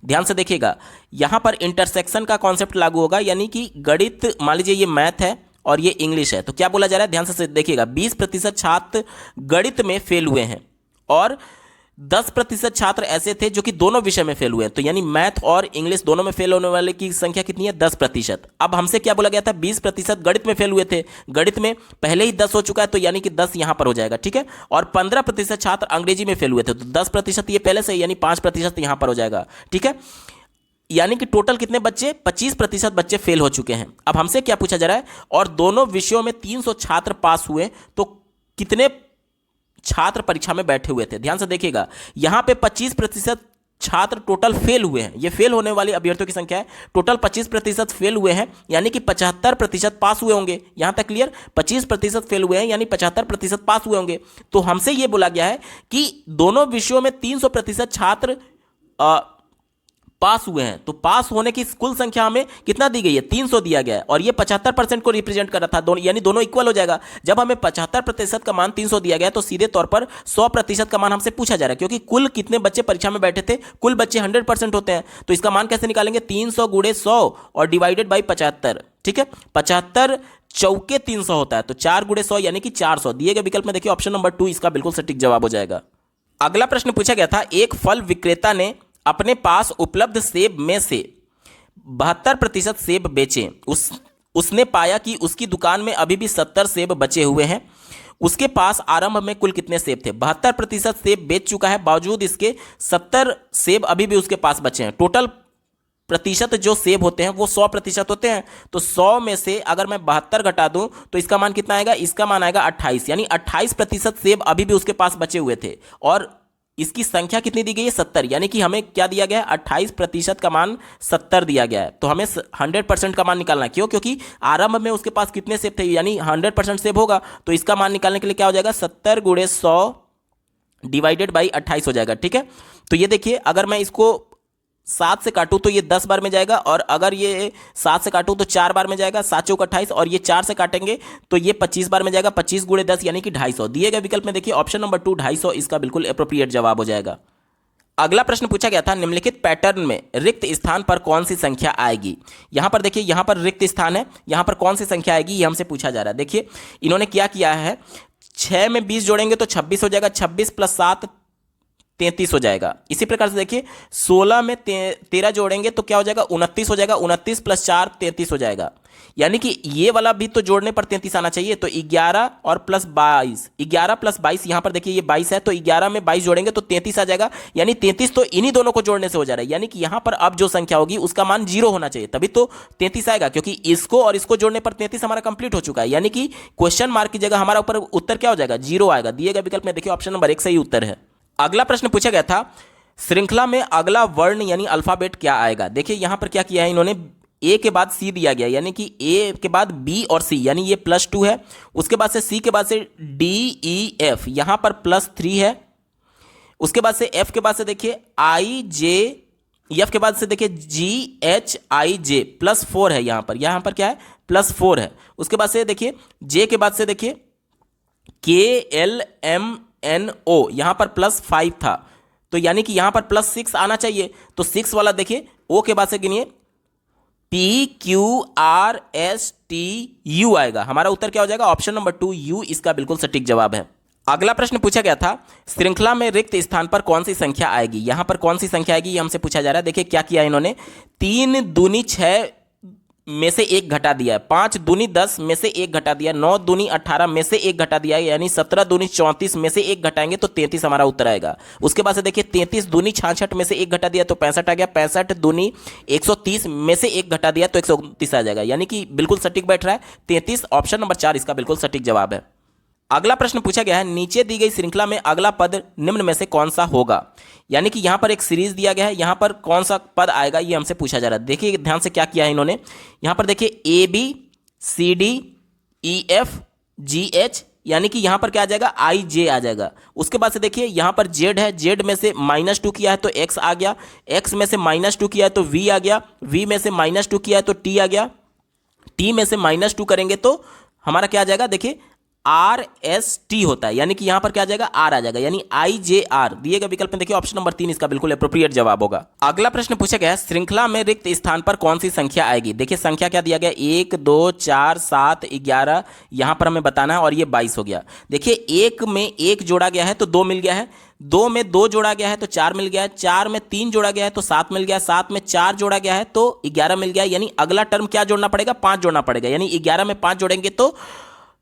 ध्यान से देखिएगा, यहां पर इंटरसेक्शन का कॉन्सेप्ट लागू होगा, यानी कि गणित, मान लीजिए ये मैथ है और ये इंग्लिश है, तो क्या बोला जा रहा है, ध्यान से देखिएगा, 20% छात्र गणित में फेल हुए हैं, और 10% छात्र ऐसे थे जो कि दोनों विषय में फेल हुए हैं, तो यानी मैथ और इंग्लिश दोनों में फेल होने वाले की संख्या कितनी है, 10%। अब हमसे क्या बोला गया था, 20% गणित में फेल हुए थे, गणित में पहले ही 10 हो चुका है, तो यानी कि 10 यहां पर हो जाएगा। ठीक है, और 15% छात्र अंग्रेजी में फेल हुए थे, तो 10% ये पहले से, यानी 5% यहां पर हो जाएगा। ठीक है, यानी कि टोटल कितने बच्चे, 25% बच्चे फेल हो चुके हैं। अब हमसे क्या पूछा जा रहा है, और दोनों विषयों में 300 छात्र पास हुए, तो कितने छात्र परीक्षा में बैठे हुए थे। ध्यान से देखिएगा, यहां पे 25% छात्र टोटल फेल हुए हैं, ये फेल होने वाले अभ्यर्थियों की संख्या है, टोटल 25% फेल हुए हैं, यानी कि 75% पास हुए होंगे। यहां तक क्लियर, 25% फेल हुए हैं यानी 75% पास हुए होंगे। तो हमसे यह बोला गया है कि दोनों विषयों में 300% छात्र पास हुए हैं, तो पास होने की कुल संख्या हमें कितना दी गई है, 300 दिया गया है, और ये 75% को रिप्रेजेंट कर रहा था, दोनों यानी दोनों इक्वल हो जाएगा। जब हमें 75% का मान 300 दिया गया, तो सीधे तौर पर 100% का मान हमसे पूछा जा रहा है, क्योंकि कुल कितने बच्चे परीक्षा में बैठे थे, कुल बच्चे 100% होते हैं, तो इसका मान कैसे निकालेंगे, 300 गुणे 100 और डिवाइडेड बाई 75। ठीक है, 75 चौके 300 होता है, तो 4 गुणे 100 यानी कि 400। दिए गए विकल्प में देखिए ऑप्शन नंबर 2 इसका बिल्कुल सटीक जवाब हो जाएगा। अगला प्रश्न पूछा गया था, एक फल विक्रेता ने अपने पास उपलब्ध सेब में से 72% सेब बेचे। उसने पाया कि उसकी दुकान में अभी भी 70 सेब बचे हुए हैं। उसके पास आरंभ में कुल कितने सेब थे, 72% सेब बेच चुका है, बावजूद इसके 70 सेब अभी भी उसके पास बचे हैं। टोटल प्रतिशत जो सेब होते हैं वो 100% होते हैं। तो 100 में से अगर मैं 72 घटा दूं तो इसका मान कितना आएगा, इसका मान आएगा 28, यानी 28% सेब अभी भी उसके पास बचे हुए थे। और इसकी संख्या कितनी दी गई है, 70, यानी कि हमें क्या दिया गया है, 28% का मान 70 दिया गया है। तो हमें 100% का मान निकालना है। क्यों? क्योंकि आरंभ में उसके पास कितने सेब थे, यानी 100% सेब होगा। तो इसका मान निकालने के लिए क्या हो जाएगा, 70 × 100 डिवाइडेड बाई 28 हो जाएगा। ठीक है, तो ये देखिए, अगर मैं इसको 7 से काटूं तो ये 10 बार में जाएगा, और अगर ये 7 से काटूं तो 4 बार में जाएगा, 7 चौक 28, और ये 4 से काटेंगे तो ये 25 बार में जाएगा, 25 × 10 यानी कि 250। दिए गए विकल्प में देखिए ऑप्शन नंबर 2 250 इसका बिल्कुल एप्रोप्रिएट जवाब हो जाएगा। अगला प्रश्न पूछा गया था, निम्नलिखित पैटर्न में रिक्त स्थान पर कौन सी संख्या आएगी। यहां पर देखिए, यहां पर रिक्त स्थान है, यहां पर कौन सी संख्या आएगी ये हमसे पूछा जा रहा है। देखिए इन्होंने क्या किया है, 6 में 20 जोड़ेंगे तो 26 हो जाएगा, 26 + 7 33 हो जाएगा। इसी प्रकार से देखिए 16 में 13 जोड़ेंगे तो क्या हो जाएगा, 29 हो जाएगा, 29 + 4 33 हो जाएगा। यानी कि ये वाला भी तो जोड़ने पर 33 आना चाहिए। तो 11 और प्लस 22, 11 + 22, यहां पर देखिए ये 22 है, तो 11 में 22 जोड़ेंगे तो 33 आ जाएगा। यानी 33 तो इन्हीं दोनों को जोड़ने से हो जा रहा है, यानी कि यहां पर अब जो संख्या होगी उसका मान 0 होना चाहिए, तभी तो 33 आएगा, क्योंकि इसको और इसको जोड़ने पर 33 हमारा कंप्लीट हो चुका है। यानी कि क्वेश्चन मार्क की जगह हमारा ऊपर उत्तर क्या हो जाएगा, 0 आएगा। दिए गए विकल्प में देखिए ऑप्शन नंबर 1 सही उत्तर है। अगला प्रश्न पूछा गया था, श्रृंखला में अगला वर्ण यानी अल्फाबेट क्या आएगा। देखिए यहां पर क्या किया है इन्होंने, ए के बाद सी दिया गया, यानी कि ए के बाद बी और सी, यानी ये +2 है। उसके बाद से सी के बाद से डी ई एफ, यहां पर +3 है। उसके बाद से एफ के बाद से देखिए आई जे, एफ के बाद से देखिए जी एच आई जे, +4 है यहां पर क्या है, +4 है। उसके बाद से देखिए जे के बाद से देखिए के एल एम एन ओ, यहां पर +5 था, तो यानी कि यहां पर +6 आना चाहिए। तो 6 वाला देखिए ओ के बाद से गिनिए, PQRSTU आएगा। हमारा उत्तर क्या हो जाएगा, ऑप्शन नंबर 2 यू इसका बिल्कुल सटीक जवाब है। अगला प्रश्न पूछा गया था, श्रृंखला में रिक्त स्थान पर कौन सी संख्या आएगी। यहां पर कौन सी संख्या आएगी ये हमसे पूछा जा रहा है। देखिए क्या किया इन्होंने, 3 दूनी 6 में से 1 घटा दिया है, 5 दूनी 10 में से 1 घटा दिया, 9 दूनी 18 में से 1 घटा दिया है, यानी 17 दूनी 34 में से 1 घटाएंगे तो 33 हमारा उत्तर आएगा। उसके बाद से देखिए 33 दूनी 66 में से 1 घटा दिया तो 65 आ गया, 65 दूनी 130 में से 1 घटा दिया तो 129 आ जाएगा, यानी कि बिल्कुल सटीक बैठ रहा है 33, ऑप्शन नंबर 4 इसका बिल्कुल सटीक जवाब है। अगला प्रश्न पूछा गया है, नीचे दी गई श्रृंखला में अगला पद निम्न में से कौन सा होगा। यानी कि यहां पर एक सीरीज दिया गया है, यहां पर कौन सा पद आएगा ये हमसे पूछा जा रहा है। देखिए ध्यान से क्या किया है इन्होंने, यहां पर देखिए AB CD EF GH, यानी कि यहां पर क्या आ जाएगा, IJ आ जाएगा। उसके बाद से देखिए यहां पर Z है, Z में से -2 किया है तो X आ गया, X में से -2 किया है तो V आ गया, V में से -2 किया है तो T आ गया, T में से -2 करेंगे तो हमारा क्या आ जाएगा, देखिए RST होता है, यानी कि यहां पर क्या आ जाएगा, R आ जाएगा, यानी IJR। दिए गए विकल्प में देखिए ऑप्शन नंबर 3 इसका बिल्कुल एप्रोप्रिएट जवाब होगा। अगला प्रश्न पूछा गया है, श्रृंखला में रिक्त स्थान पर कौन सी संख्या आएगी। देखिए संख्या क्या दिया गया, 1 2 4 7 11, यहां पर हमें बताना है, और ये 22 हो गया। देखिए 1 में 1 जोड़ा गया है तो 2 मिल गया है, 2 में 2 जोड़ा गया है तो 4 मिल गया है, 4 में 3 जोड़ा गया है तो 7 मिल गया है, 7 में 4 जोड़ा गया है तो 11 मिल गया है। यानी अगला टर्म क्या जोड़ना पड़ेगा, 5 जोड़ना पड़ेगा, यानी 11 में 5 जोड़ेंगे तो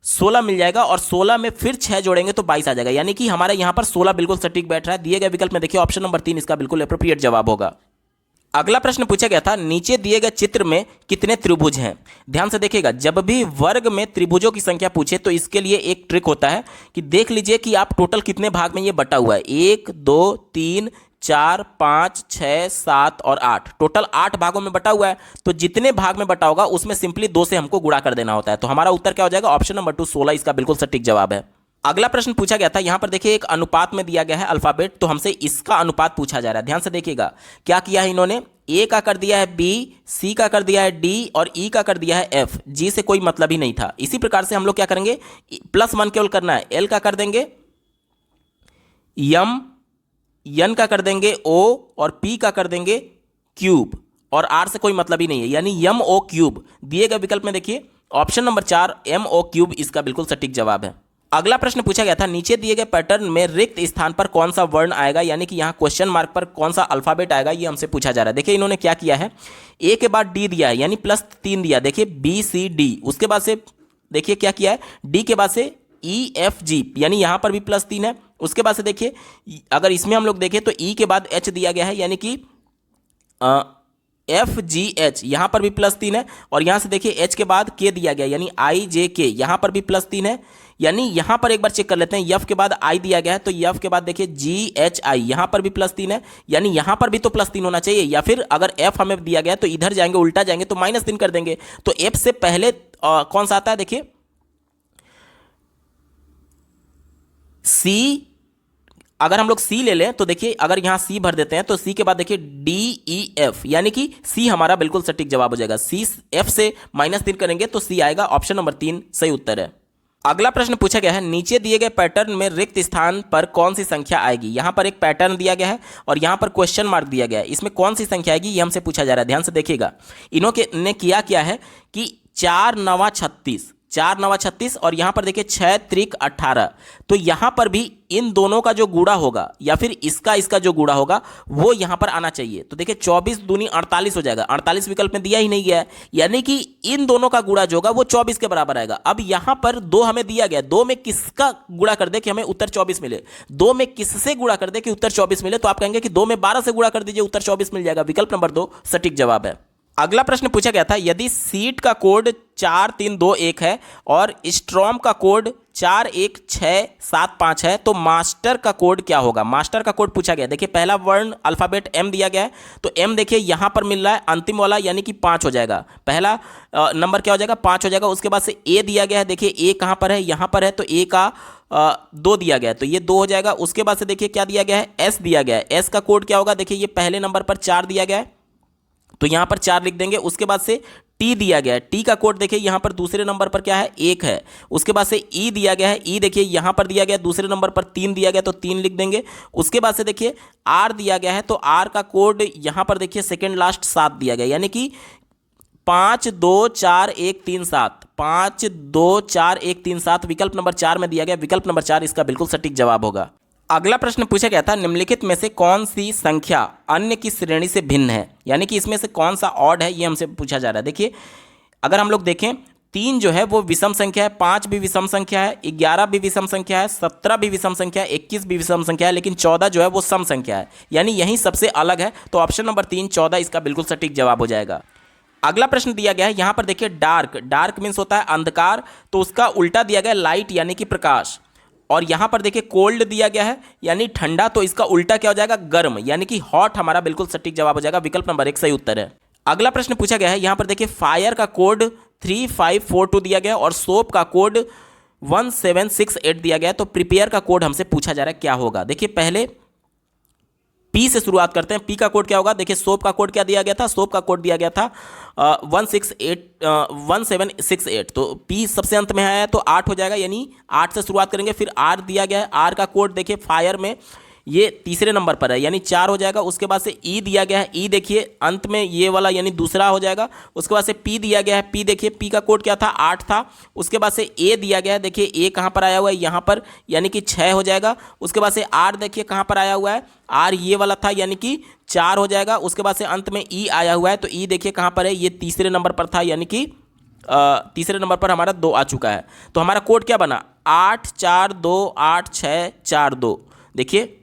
16 मिल जाएगा, और 16 में फिर 6 जोड़ेंगे तो 22 आ जाएगा, यानी कि हमारे यहां पर 16 बिल्कुल सटीक बैठ रहा है। दिए गए विकल्प में देखिए ऑप्शन नंबर 3 इसका बिल्कुल एप्रोप्रिएट जवाब होगा। अगला प्रश्न पूछा गया था, नीचे दिए गए चित्र में कितने त्रिभुज हैं। ध्यान से देखिएगा, जब भी वर्ग में त्रिभुजों की संख्या पूछे तो इसके लिए एक ट्रिक होता है कि देख लीजिए कि आप टोटल कितने भाग में ये बटा हुआ है, 1 2 3 4 5 6 7 और 8, टोटल 8 भागों में बटा हुआ है। तो जितने भाग में बटा होगा उसमें सिंपली 2 से हमको गुणा कर देना होता है। तो हमारा उत्तर क्या हो जाएगा, ऑप्शन नंबर 2 16 इसका बिल्कुल सटीक जवाब है। अगला प्रश्न पूछा गया था, यहां पर देखिए एक अनुपात में दिया गया है अल्फाबेट, तो हमसे इसका अनुपात पूछा जा रहा है। ध्यान से देखिएगा क्या किया है इन्होंने, ए का कर दिया है B, C का कर दिया है D और E का कर दिया है F। G से कोई मतलब ही नहीं था। इसी प्रकार से हम लोग क्या करेंगे, +1 केवल करना है, L का कर देंगे M, N का कर देंगे O और P का कर देंगे क्यूब, और R से कोई मतलब ही नहीं है, यानी MO क्यूब। दिए गए विकल्प में देखिए ऑप्शन नंबर 4 MO क्यूब इसका बिल्कुल सटीक जवाब है। अगला प्रश्न पूछा गया था, नीचे दिए गए पैटर्न में रिक्त स्थान पर कौन सा वर्ण आएगा, यानी कि यहां क्वेश्चन मार्क पर कौन सा अल्फाबेट आएगा ये हमसे पूछा जा रहा है। देखिए इन्होंने क्या किया है, ए के बाद डी दिया है, यानी +3 दिया, देखिए BCD। उसके बाद से देखिए क्या किया है, डी के बाद से EFG, यानी यहां पर भी +3 है। उसके बाद से देखिए अगर इसमें हम लोग देखें तो ई के बाद H दिया गया है, यानी कि एफ जी एच, यहाँ पर भी +3 है, और यहाँ से देखिए एच के बाद के दिया गया यानी आई जे के, यहाँ पर भी +3 है। यानी यहाँ पर एक बार चेक कर लेते हैं, यफ के बाद आई दिया गया है तो यफ के बाद देखिए जी एच आई, यहाँ पर भी +3 है, यानी यहाँ पर भी तो +3 होना चाहिए। या फिर अगर एफ हमें दिया गया है तो इधर जाएंगे, उल्टा जाएंगे तो -3 कर देंगे। तो एफ से पहले कौन सा आता है, देखिए सी। अगर हम लोग सी ले लें तो देखिए, अगर यहां सी भर देते हैं तो सी के बाद देखिए डी ई एफ, यानी कि सी हमारा बिल्कुल सटीक जवाब हो जाएगा। सी एफ से -3 करेंगे तो सी आएगा। ऑप्शन नंबर 3 सही उत्तर है। अगला प्रश्न पूछा गया है, नीचे दिए गए पैटर्न में रिक्त स्थान पर कौन सी संख्या आएगी। यहां पर एक पैटर्न दिया गया है और यहां पर क्वेश्चन मार्क दिया गया है, इसमें कौन सी संख्या आएगी ये हमसे पूछा जा रहा है। ध्यान से देखिएगा, इन्होंने किया क्या है कि 4 9 36, 4 9 36 और यहां पर देखिए 6 त्रिक 18, तो यहां पर भी इन दोनों का जो गुणा होगा या फिर इसका जो गुणा होगा वो यहां पर आना चाहिए। तो देखिए 24 दूनी 48 हो जाएगा, 48 विकल्प में दिया ही नहीं गया है, यानी कि इन दोनों का गुणा जो होगा वो 24 के बराबर आएगा। अब यहां पर 2 हमें दिया गया, 2 में किसका गुणा कर दे कि हमें उत्तर 24 मिले, 2 में किससे गुणा कर दे कि उत्तर 24 मिले, तो आप कहेंगे कि 2 में 12 से गुणा कर दीजिए, उत्तर 24 मिल जाएगा। विकल्प नंबर 2 सटीक जवाब है। अगला प्रश्न पूछा गया था, यदि सीट का कोड 4321 है और स्ट्रॉम का कोड 41675 है तो मास्टर का कोड क्या होगा। मास्टर का कोड पूछा गया, देखिए पहला वर्ण अल्फाबेट एम दिया गया है, तो एम देखिए यहां पर मिल रहा है अंतिम वाला, यानी कि 5 हो जाएगा। पहला नंबर क्या हो जाएगा, 5 हो जाएगा। उसके बाद से ए दिया गया है, देखिए ए कहां पर है, यहां पर है, तो ए का 2 दिया गया है तो ये 2 हो जाएगा। उसके बाद से देखिए क्या दिया गया है, एस दिया गया है, एस का कोड क्या होगा, देखिए ये पहले नंबर पर 4 दिया गया है तो यहां पर 4 लिख देंगे। उसके बाद से टी दिया गया है, टी का कोड देखिए यहां पर दूसरे नंबर पर क्या है, 1 है। उसके बाद से ई दिया गया है, ई देखिए यहां पर दिया गया दूसरे नंबर पर 3 दिया गया तो 3 लिख देंगे। उसके बाद से देखिए आर दिया गया है, तो आर का कोड यहां पर देखिए सेकेंड लास्ट 7 दिया गया, यानी कि 5 2 4 1 3 7, 5 2 4 1 3 7 विकल्प नंबर 4 में दिया गया। विकल्प नंबर 4 इसका बिल्कुल सटीक जवाब होगा। अगला प्रश्न पूछा गया था, निम्नलिखित में से कौन सी संख्या अन्य की श्रेणी से भिन्न है, यानी कि इसमें से कौन सा ऑड है ये हमसे पूछा जा रहा है। देखिए अगर हम लोग देखें 3 जो है वो विषम संख्या है, 5 भी विषम संख्या है, 11 भी विषम संख्या है, 17 भी विषम संख्या है, 21 भी विषम संख्या है, लेकिन 14 जो है वो सम संख्या है, यानी यही सबसे अलग है। तो ऑप्शन नंबर 3 14 इसका बिल्कुल सटीक जवाब हो जाएगा। अगला प्रश्न दिया गया है, यहां पर देखिए डार्क, डार्क मीन्स होता है अंधकार, तो उसका उल्टा दिया गया लाइट यानी कि प्रकाश। और यहां पर देखिए कोल्ड दिया गया है यानी ठंडा, तो इसका उल्टा क्या हो जाएगा, गर्म यानी कि हॉट हमारा बिल्कुल सटीक जवाब हो जाएगा। विकल्प नंबर 1 सही उत्तर है। अगला प्रश्न पूछा गया है, यहां पर देखिए फायर का कोड 3542 दिया गया और सोप का कोड 1768 दिया गया, तो प्रिपेयर का कोड हमसे पूछा जा रहा है क्या होगा। देखिए पहले पी से शुरुआत करते हैं, पी का कोड क्या होगा, देखिए सोप का कोड क्या दिया गया था, सोप का कोड दिया गया था 1768, तो पी सबसे अंत में आया तो 8 हो जाएगा, यानी 8 से शुरुआत करेंगे। फिर आर दिया गया है, आर का कोड देखिए फायर में ये तीसरे नंबर पर है यानी 4 हो जाएगा। उसके बाद से ई दिया गया है, ई देखिए अंत में ये वाला यानी दूसरा हो जाएगा। उसके बाद से पी दिया गया है, पी देखिए पी का कोड क्या था, 8 था। उसके बाद से ए दिया गया है, देखिए ए कहाँ पर आया हुआ है, यहाँ पर, यानी कि 6 हो जाएगा। उसके बाद से आर देखिए कहाँ पर आया हुआ है, आर ये वाला था यानी कि 4 हो जाएगा। उसके बाद से अंत में ई आया हुआ है, तो ई देखिए कहाँ पर है, ये तीसरे नंबर पर था यानी कि तीसरे नंबर पर हमारा 2 आ चुका है। तो हमारा कोड क्या बना, 8 4 2 8 6 4 2। देखिए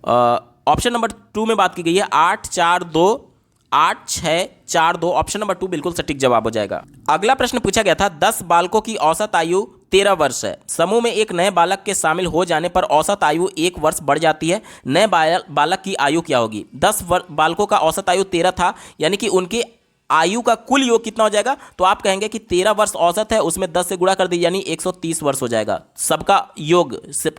ऑप्शन नंबर 2 में बात की गई है 8 4 2 8 6 4 2, ऑप्शन नंबर 2 बिल्कुल सटीक जवाब हो जाएगा। अगला प्रश्न पूछा गया था, 10 बालकों की औसत आयु 13 वर्ष है। समूह में एक नए बालक के शामिल हो जाने पर औसत आयु 1 वर्ष बढ़ जाती है। नए बालक की आयु क्या होगी। 10 बालकों का औसत आयु 13 था, यानी कि उनके आयु का कुल योग कितना हो जाएगा, तो आप कहेंगे कि 13 वर्ष औसत है, उसमें 10 से गुणा कर दीजिए यानी 130 वर्ष हो जाएगा सबका योग,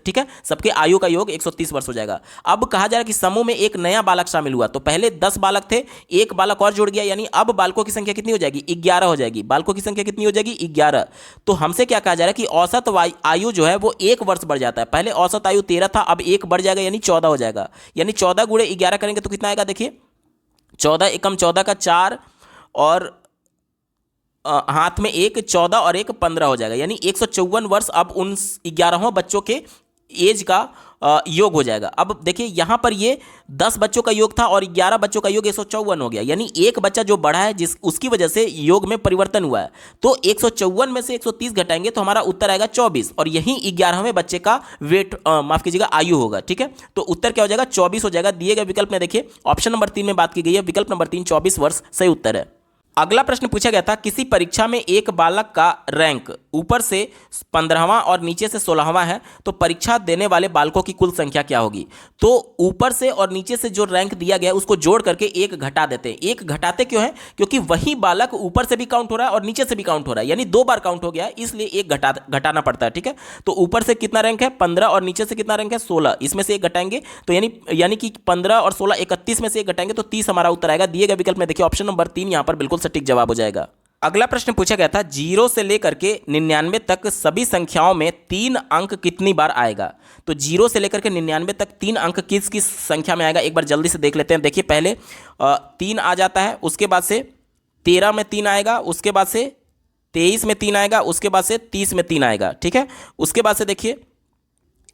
ठीक है, सबके आयु का योग 130 वर्ष हो जाएगा। अब कहा जा रहा है कि समूह में एक नया बालक शामिल हुआ, तो पहले 10 बालक थे, एक बालक और जुड़ गया, यानी अब बालकों की संख्या कितनी हो जाएगी, 11 हो जाएगी। बालकों की संख्या कितनी हो जाएगी, 11। तो हमसे क्या कहा जा रहा है कि औसत आयु जो है वो 1 वर्ष बढ़ जाता है। पहले औसत आयु 13 था, अब 1 बढ़ जाएगा यानी 14 हो जाएगा, यानी 14 गुणे 11 करेंगे तो कितना आएगा, देखिए 14 एकम 14 का 4 और हाथ में 1 14 और 1 15 हो जाएगा, यानी 154 वर्ष अब उन 11 बच्चों के एज का योग हो जाएगा। अब देखिए यहाँ पर ये 10 बच्चों का योग था और 11 बच्चों का योग 154 हो गया, यानी एक बच्चा जो बढ़ा है जिस उसकी वजह से योग में परिवर्तन हुआ है। तो 154 में से 130 घटाएंगे तो हमारा उत्तर आएगा 24 और यही 11वें बच्चे का वेट माफ कीजिएगा आयु होगा। ठीक है, तो उत्तर क्या हो जाएगा 24 हो जाएगा। दिए गए विकल्प में देखिए ऑप्शन नंबर 3 में बात की गई है, विकल्प नंबर 3 24 वर्ष सही उत्तर है। अगला प्रश्न पूछा गया था किसी परीक्षा में एक बालक का रैंक ऊपर से 15वां और नीचे से 16वां है तो परीक्षा देने वाले बालकों की कुल संख्या क्या होगी। तो ऊपर से और नीचे से जो रैंक दिया गया है उसको जोड़ करके एक घटा देते हैं। एक घटाते क्यों है, क्योंकि वही बालक ऊपर से भी काउंट हो रहा है और नीचे से भी काउंट हो रहा है, यानी 2 बार काउंट हो गया है, इसलिए एक घटाना पड़ता है। ठीक है, तो ऊपर से कितना रैंक है 15 और नीचे से कितना रैंक है 16, इसमें से एक घटाएंगे तो यानी कि 15 और 16 31 में से एक घटाएंगे तो 30 हमारा उत्तर आएगा। दिए गए विकल्प में देखिए ऑप्शन नंबर 3 यहां पर बिल्कुल सटीक जवाब हो जाएगा। अगला प्रश्न पूछा गया था 0 से लेकर के 99 तक सभी संख्याओं में 3 अंक कितनी बार आएगा। तो 0 से लेकर के 99 तक 3 अंक किस किस संख्या में आएगा एक बार जल्दी से देख लेते हैं। देखिए पहले 3 आ जाता है, उसके बाद से 13 में 3 आएगा, उसके बाद से 23 में 3 आएगा, उसके बाद से 30 में 3 आएगा। ठीक है, उसके बाद से देखिए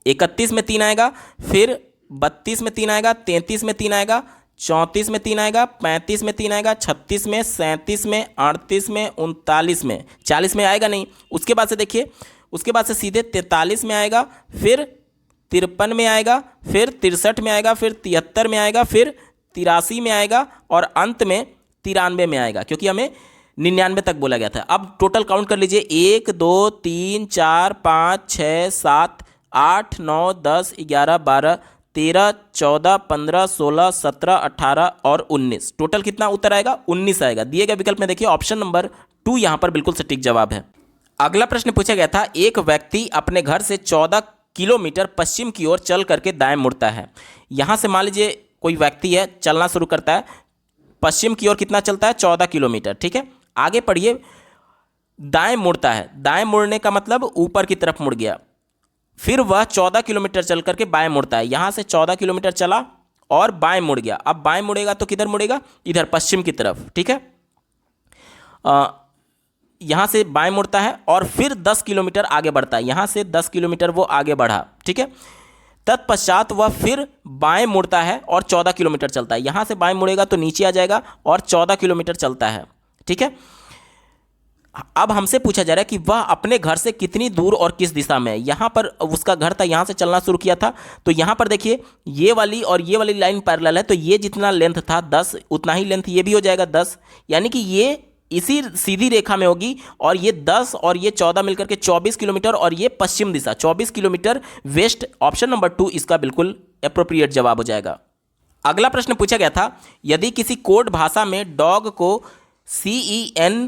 31 में 3 आएगा, फिर 32 में 3 आएगा, 33 में 3 आएगा, 34 में 3 आएगा, 35 में 3 आएगा, 36 में, 37 में, 38 में, 39 में, 40 में आएगा नहीं। उसके बाद से देखिए उसके बाद से सीधे 43 में आएगा, फिर 53 में आएगा, फिर 63 में आएगा, फिर 73 में आएगा, फिर 83 में आएगा और अंत में 93 में आएगा, क्योंकि हमें 99 तक बोला गया था। अब टोटल काउंट कर लीजिए 1 2 3 4 5 6 7 8 9 10 11 12 13 14 15 16 17 18 और 19, टोटल कितना उत्तर आएगा 19 आएगा। दिए गए विकल्प में देखिए ऑप्शन नंबर 2 यहां पर बिल्कुल सटीक जवाब है। अगला प्रश्न पूछा गया था एक व्यक्ति अपने घर से 14 किलोमीटर पश्चिम की ओर चल करके दाएं मुड़ता है। यहां से मान लीजिए कोई व्यक्ति है, चलना शुरू करता है, पश्चिम की ओर कितना चलता है 14 किलोमीटर। ठीक है, आगे पढ़िए, दाएं मुड़ता है, दाएं मुड़ने का मतलब ऊपर की तरफ मुड़ गया, फिर वह 14 किलोमीटर चल करके बाएं मुड़ता है। यहां से 14 किलोमीटर चला और बाएं मुड़ गया। अब बाएं मुड़ेगा तो किधर मुड़ेगा, इधर पश्चिम की तरफ। ठीक है, यहां से बाएं मुड़ता है और फिर 10 किलोमीटर आगे बढ़ता है, यहां से 10 किलोमीटर वो आगे बढ़ा। ठीक है, तत्पश्चात वह फिर बाएं मुड़ता है और 14 किलोमीटर चलता है। यहां से बाएं मुड़ेगा तो नीचे आ जाएगा और 14 किलोमीटर चलता है। ठीक है, अब हमसे पूछा जा रहा है कि वह अपने घर से कितनी दूर और किस दिशा में है। यहां पर उसका घर था, यहां से चलना शुरू किया था, तो यहां पर देखिए ये वाली और ये वाली लाइन पैरेलल है, तो ये जितना लेंथ था 10 उतना ही लेंथ ये भी हो जाएगा 10, यानी कि ये इसी सीधी रेखा में होगी और ये 10 और ये 14 मिलकर के 24 किलोमीटर और ये पश्चिम दिशा 24 किलोमीटर वेस्ट। ऑप्शन नंबर 2 इसका बिल्कुल एप्रोप्रिएट जवाब हो जाएगा। अगला प्रश्न पूछा गया था यदि किसी कोड भाषा में डॉग को CENPFH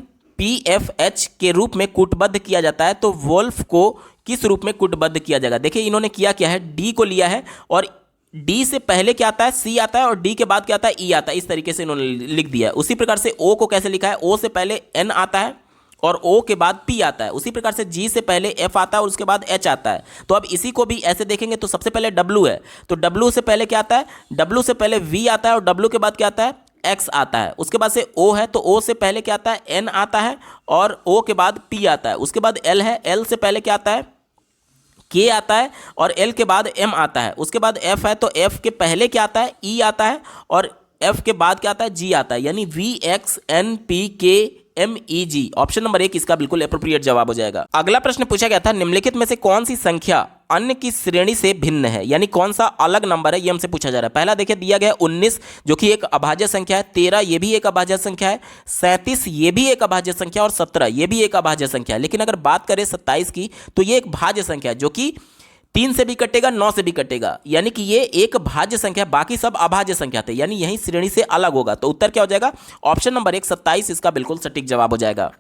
के रूप में कूटबद्ध किया जाता है तो वोल्फ को किस रूप में कूटबद्ध किया जाएगा। देखिए इन्होंने किया क्या है, डी को लिया है और डी से पहले क्या आता है सी आता है और डी के बाद क्या आता है ई आता है, इस तरीके से इन्होंने लिख दिया है। उसी प्रकार से ओ को कैसे लिखा है, ओ से पहले एन आता है और ओ के बाद पी आता है। उसी प्रकार से जी से पहले एफ आता है और उसके बाद एच आता है। तो अब इसी को भी ऐसे देखेंगे तो सबसे पहले डब्ल्यू है, तो डब्ल्यू से पहले क्या आता है, डब्ल्यू से पहले वी आता है और डब्ल्यू के बाद क्या आता है एक्स आता है। उसके बाद से ओ है तो ओ से पहले क्या आता है एन आता है और ओ के बाद पी आता है। उसके बाद एल है, एल से पहले क्या आता है के आता है और एल के बाद एम आता है। उसके बाद एफ है तो एफ के पहले क्या आता है ई आता है और एफ के बाद क्या आता है जी आता है, यानी VXNPKMEG। ऑप्शन नंबर 1 इसका बिल्कुल एप्रोप्रिएट जवाब हो जाएगा। अगला प्रश्न पूछा गया था निम्नलिखित में से कौन सी संख्या अन्य की श्रेणी से भिन्न है, यानी कौन सा अलग नंबर है, ये हमसे पूछा जा रहा है। पहला देखिए दिया गया 19 जो कि एक अभाज्य संख्या है, 13 ये भी एक अभाज्य संख्या है, 37 ये भी एक अभाज्य संख्या और 17 ये भी एक अभाज्य संख्या है। लेकिन अगर बात करें 27 की तो ये एक भाज्य संख्या है जो कि 3 से भी कटेगा 9 से भी कटेगा, यानी कि ये एक भाज्य संख्या, बाकी सब अभाज्य संख्या थे, यानी यही श्रेणी से अलग होगा। तो उत्तर क्या हो जाएगा, ऑप्शन नंबर 1 27 इसका बिल्कुल सटीक जवाब हो जाएगा।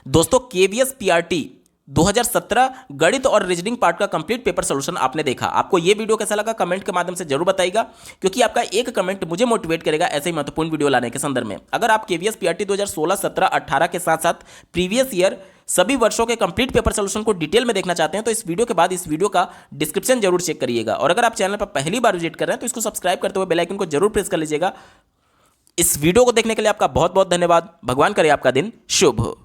दोस्तों KVS PRT 2017 गणित और रीजनिंग पार्ट का कंप्लीट पेपर सॉल्यूशन आपने देखा। आपको ये वीडियो कैसा लगा कमेंट के माध्यम से जरूर बताइएगा, क्योंकि आपका एक कमेंट मुझे मोटिवेट करेगा ऐसे ही महत्वपूर्ण वीडियो लाने के संदर्भ में। अगर आप KVS PRT 2016, 17, 18 के साथ साथ प्रीवियस ईयर सभी वर्षों के कंप्लीट पेपर सॉल्यूशन को डिटेल में देखना चाहते हैं तो इस वीडियो के बाद इस वीडियो का डिस्क्रिप्शन जरूर चेक करिएगा। और अगर आप चैनल पर पहली बार विजिट कर रहे हैं तो इसको सब्सक्राइब करते हुए बेल आइकन को जरूर प्रेस कर लीजिएगा। इस वीडियो को देखने के लिए आपका बहुत बहुत धन्यवाद। भगवान करे आपका दिन शुभ हो।